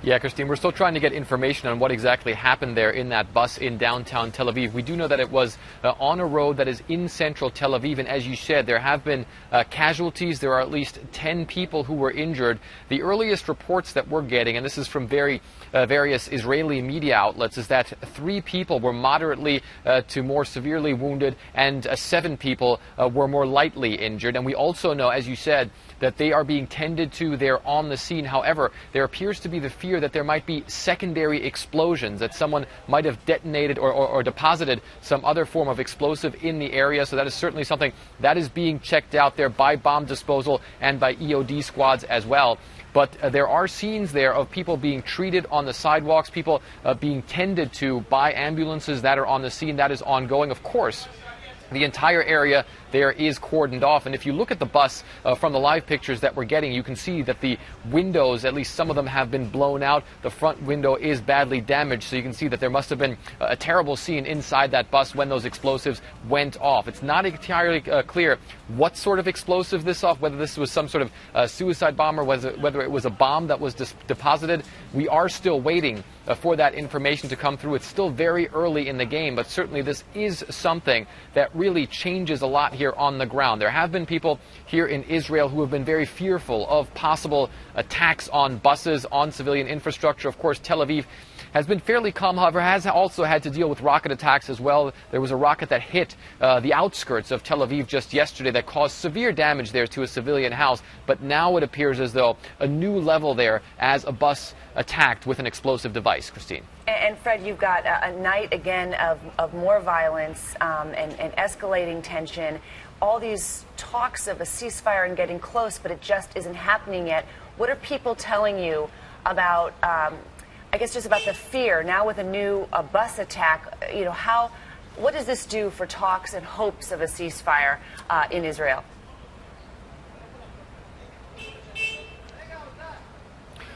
Yeah, Christine, we're still trying to get information on what exactly happened there in that bus in downtown Tel Aviv. We do know that it was on a road that is in central Tel Aviv, and as you said, there have been casualties. There are at least 10 people who were injured. The earliest reports that we're getting, and this is from various Israeli media outlets, is that 3 people were moderately to more severely wounded, and 7 people were more lightly injured. And we also know, as you said, that they are being tended to there on the scene. However, there appears to be the fear that there might be secondary explosions, that someone might have detonated or deposited some other form of explosive in the area. So that is certainly something that is being checked out there by bomb disposal and by EOD squads as well. But there are scenes there of people being treated on the sidewalks, people being tended to by ambulances that are on the scene. That is ongoing, of course. The entire area there is cordoned off, and if you look at the bus from the live pictures that we're getting, you can see that the windows, at least some of them, have been blown out. The front window is badly damaged, so you can see that there must have been a terrible scene inside that bus when those explosives went off. It's not entirely clear what sort of explosive this off, whether this was some sort of suicide bomb or whether it was a bomb that was deposited. We are still waiting for that information to come through. It's still very early in the game, but certainly this is something that really changes a lot here on the ground. There have been people here in Israel who have been very fearful of possible attacks on buses, on civilian infrastructure. Of course, Tel Aviv has been fairly calm, however, has also had to deal with rocket attacks as well. There was a rocket that hit the outskirts of Tel Aviv just yesterday that caused severe damage there to a civilian house. But now it appears as though a new level there as a bus attacked with an explosive device. Christine. And Fred, you've got a night again of more violence and escalating tension. All these talks of a ceasefire and getting close, but it just isn't happening yet. What are people telling you about, I guess, just about the fear now with a new bus attack? You know, what does this do for talks and hopes of a ceasefire in Israel?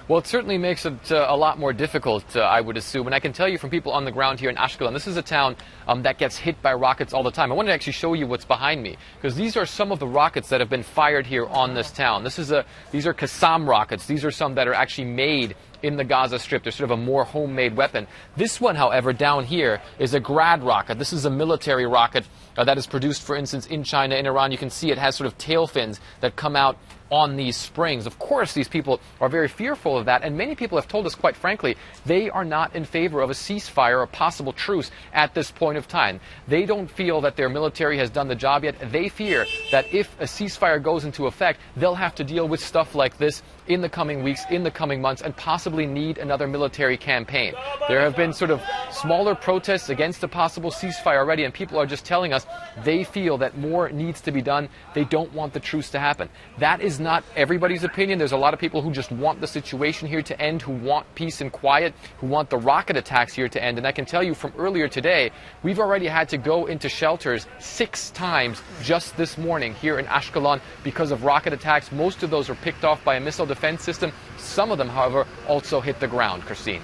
Well, it certainly makes it a lot more difficult, I would assume. And I can tell you from people on the ground here in Ashkelon, this is a town that gets hit by rockets all the time. I wanted to actually show you what's behind me, because these are some of the rockets that have been fired here on this town. These are Qassam rockets. These are some that are actually made in the Gaza Strip. They're sort of a more homemade weapon. This one, however, down here is a Grad rocket. This is a military rocket that is produced, for instance, in China, in Iran. You can see it has sort of tail fins that come out on these springs. Of course, these people are very fearful of that, and many people have told us, quite frankly, they are not in favor of a ceasefire or a possible truce at this point of time. They don't feel that their military has done the job yet. They fear that if a ceasefire goes into effect, they'll have to deal with stuff like this in the coming weeks, in the coming months, and possibly need another military campaign. There have been sort of smaller protests against a possible ceasefire already, and people are just telling us they feel that more needs to be done. They don't want the truce to happen. That is not everybody's opinion. There's a lot of people who just want the situation here to end, who want peace and quiet, who want the rocket attacks here to end. And I can tell you from earlier today, we've already had to go into shelters 6 times just this morning here in Ashkelon because of rocket attacks. Most of those were picked off by a missile defense system. Some of them, however, also hit the ground. Christine.